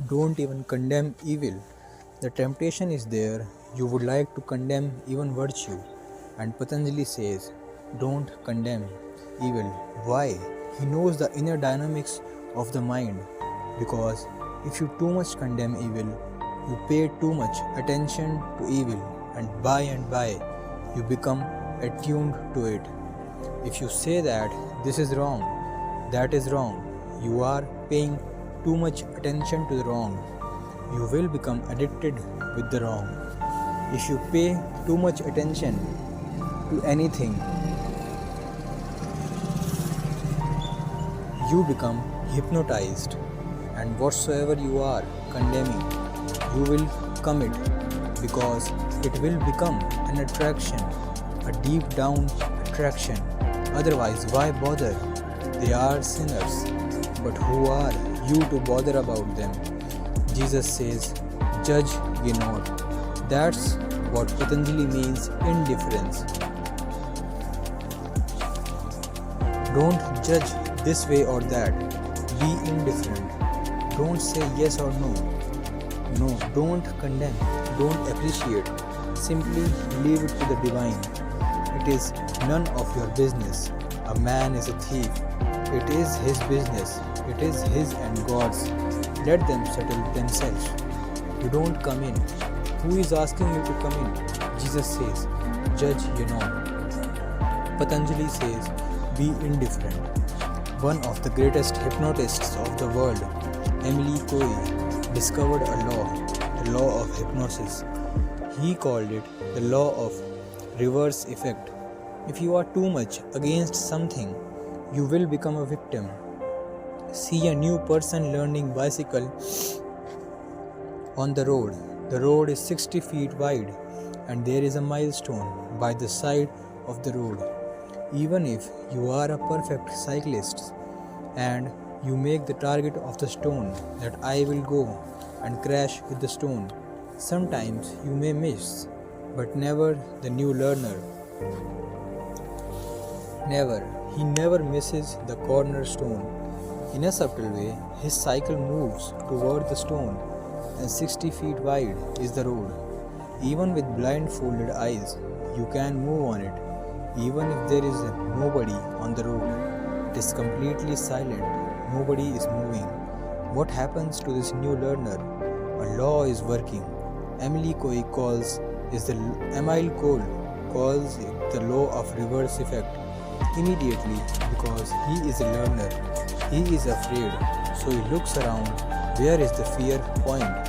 Don't even condemn evil. The temptation is there. You would like to condemn even virtue. And Patanjali says, don't condemn evil. Why? He knows the inner dynamics of the mind. Because if you too much condemn evil, you pay too much attention to evil, and by, you become attuned to it. If you say that this is wrong, that is wrong, you are paying too much attention to the wrong. You will become addicted with the wrong. If you pay too much attention to anything, you become hypnotized, and whatsoever you are condemning, you will commit because it will become an attraction, a deep down attraction. Otherwise, why bother? They are sinners, but who are you to bother about them? Jesus says, judge ye not. That's what Patanjali means indifference. Don't judge this way or that. Be indifferent. Don't say yes or no. No, don't condemn. Don't appreciate. Simply leave it to the divine. It is none of your business. A man is a thief. It is his business. It is his and God's. Let them settle themselves. You don't come in. Who is asking you to come in? Jesus says, judge ye not. Patanjali says, be indifferent. One of the greatest hypnotists of the world, Emily Coe, discovered a law, the law of hypnosis. He called it the law of reverse effect. If you are too much against something, you will become a victim. See a new person learning bicycle on the road. The road is 60 feet wide and there is a milestone by the side of the road. Even if you are a perfect cyclist and you make the target of the stone that I will go and crash with the stone, sometimes you may miss, but never the new learner. Never. He never misses the cornerstone. In a subtle way, his cycle moves toward the stone, and 60 feet wide is the road. Even with blindfolded eyes, you can move on it. Even if there is nobody on the road, it is completely silent. Nobody is moving. What happens to this new learner? A law is working. Emily Coe calls it the law of reverse effect. Immediately, because he is a learner, he is afraid. So he looks around. Where is the fear point?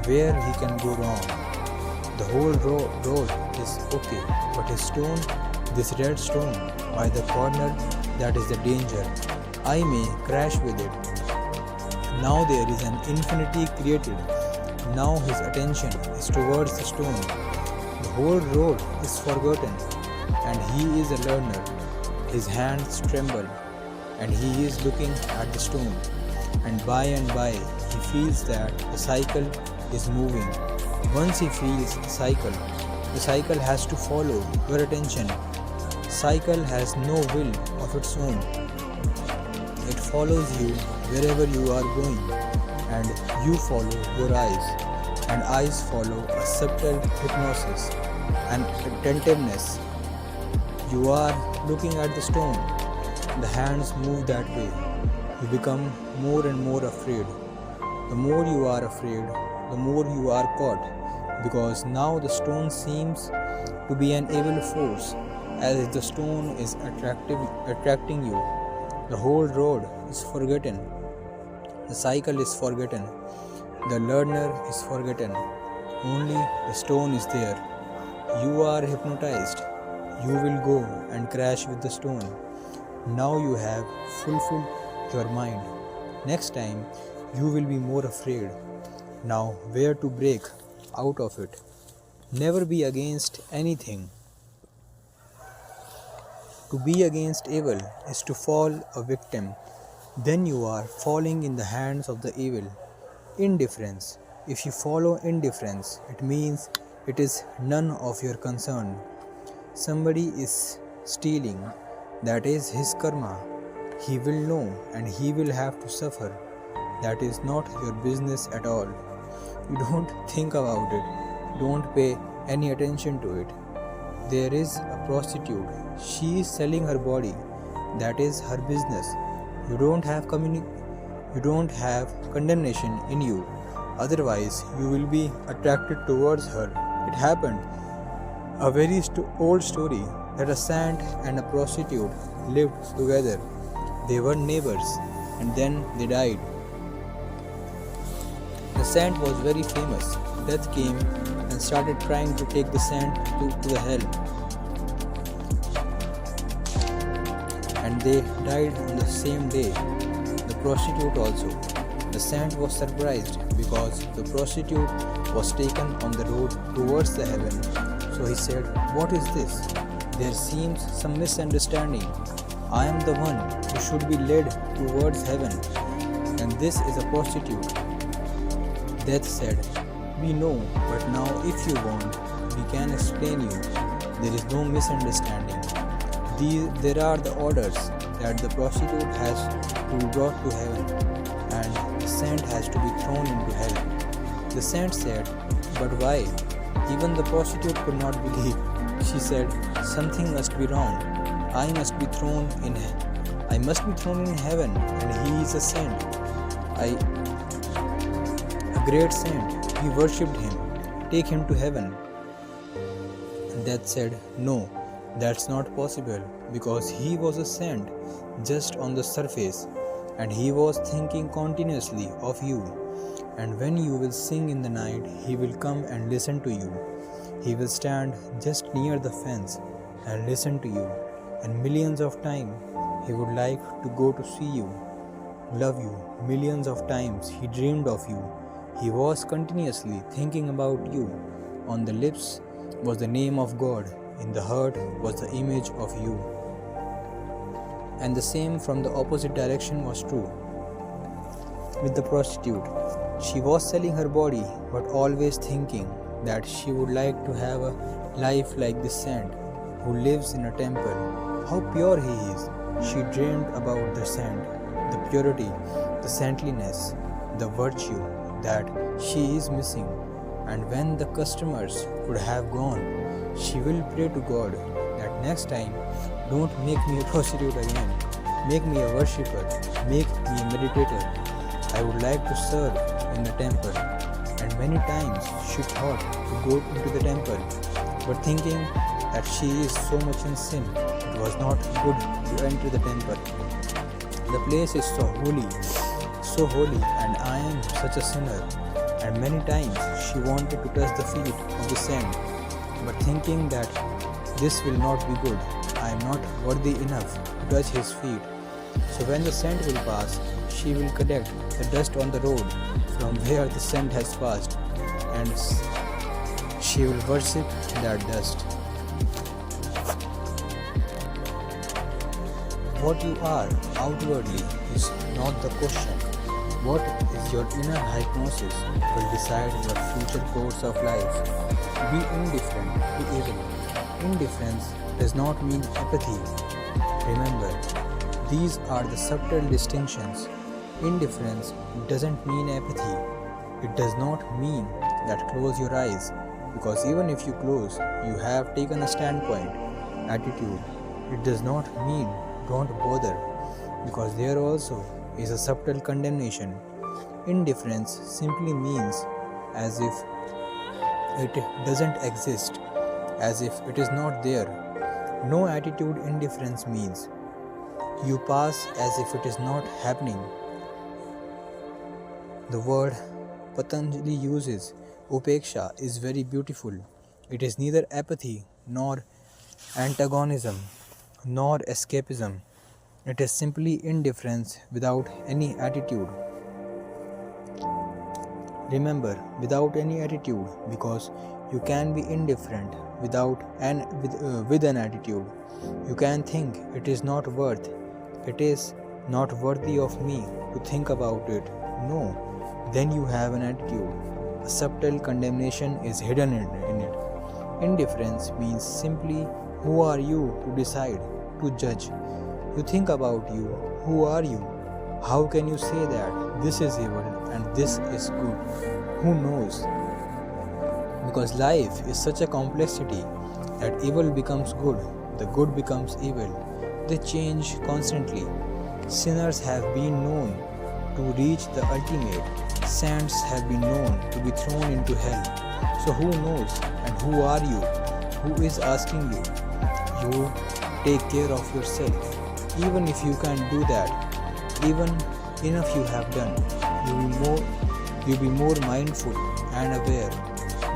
Where he can go wrong? The whole road is okay, but his stone, this red stone by the corner, that is the danger. I may crash with it. Now there is an infinity created. Now his attention is towards the stone. The whole road is forgotten, and he is a learner. His hands tremble, and he is looking at the stone. And by, he feels that the cycle is moving. Once he feels the cycle has to follow your attention. Cycle has no will of its own. It follows you wherever you are going, and you follow your eyes, and eyes follow a subtle hypnosis and attentiveness. You are looking at the stone. The hands move that way. You become more and more afraid. The more you are afraid, the more you are caught, because now the stone seems to be an evil force, as if the stone is attracting you. The whole road is forgotten. The cycle is forgotten. The learner is forgotten. Only the stone is there. You are hypnotized. You will go and crash with the stone. Now you have fulfilled your mind. Next time you will be more afraid. Now where to break out of it? Never be against anything. To be against evil is to fall a victim. Then you are falling in the hands of the evil. Indifference. If you follow indifference, it means it is none of your concern. Somebody is stealing. That is his karma. He will know and he will have to suffer. that is not your business at all. You don't think about it, don't pay any attention to it. There is a prostitute. She is selling her body. That is her business. You don't have condemnation in you. Otherwise, you will be attracted towards her. It happened. A very old story that a saint and a prostitute lived together. They were neighbors and then they died. The saint was very famous. Death came and started trying to take the saint to the hell. And they died on the same day. The prostitute also. The saint was surprised because the prostitute was taken on the road towards the heaven. So he said, "What is this? There seems some misunderstanding. I am the one who should be led towards heaven, and this is a prostitute." Death said, "We know, but now if you want, we can explain you. There is no misunderstanding. There are the orders that the prostitute has to be brought to heaven, and the saint has to be thrown into hell." The saint said, "But why?" Even the prostitute could not believe. She said, "Something must be wrong. I must be thrown in heaven, and he is a saint. A great saint. We worshipped him. Take him to heaven." And Death said, "No, that's not possible, because he was a saint just on the surface, and he was thinking continuously of you. And when you will sing in the night, he will come and listen to you. He will stand just near the fence and listen to you. And millions of times he would like to go to see you, love you. Millions of times he dreamed of you. He was continuously thinking about you. On the lips was the name of God, in the heart was the image of you." And the same from the opposite direction was true with the prostitute. She was selling her body, but always thinking that she would like to have a life like this saint who lives in a temple. How pure he is! She dreamed about the saint, the purity, the saintliness, the virtue that she is missing. And when the customers would have gone, she will pray to God that next time, don't make me a prostitute again. Make me a worshipper. Make me a meditator. I would like to serve in the temple. And many times she thought to go into the temple, but thinking that she is so much in sin, it was not good to enter the temple. The place is so holy, and I am such a sinner. And many times she wanted to touch the feet of the saint, but thinking that this will not be good, I am not worthy enough to touch his feet. So when the saint will pass, she will collect the dust on the road from where the saint has passed, and she will worship that dust. What you are outwardly is not the question. What is your inner hypnosis will decide your future course of life. Be indifferent to evil. Indifference does not mean apathy. Remember, these are the subtle distinctions. Indifference doesn't mean apathy. It does not mean that close your eyes, because even if you close, you have taken a standpoint, attitude. It does not mean don't bother, because there also is a subtle condemnation. Indifference simply means as if it doesn't exist, as if it is not there. No attitude indifference means. You pass as if it is not happening. The word Patanjali uses, upeksha, is very beautiful. It is neither apathy nor antagonism nor escapism. It is simply indifference without any attitude. Remember, without any attitude, because you can be indifferent with an attitude. You can think it is not worthy of me to think about it. No, then you have an attitude. A subtle condemnation is hidden in it. Indifference means simply, who are you to decide, to judge? You think about you. Who are you? How can you say that this is evil and this is good? Who knows? Because life is such a complexity that evil becomes good, the good becomes evil. They change constantly. Sinners have been known to reach the ultimate. Saints have been known to be thrown into hell. So who knows? And who are you? Who is asking you? You take care of yourself. Even if you can't do that, even enough you have done, you'll be more mindful and aware.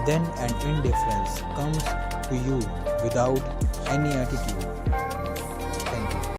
Then an indifference comes to you without any attitude.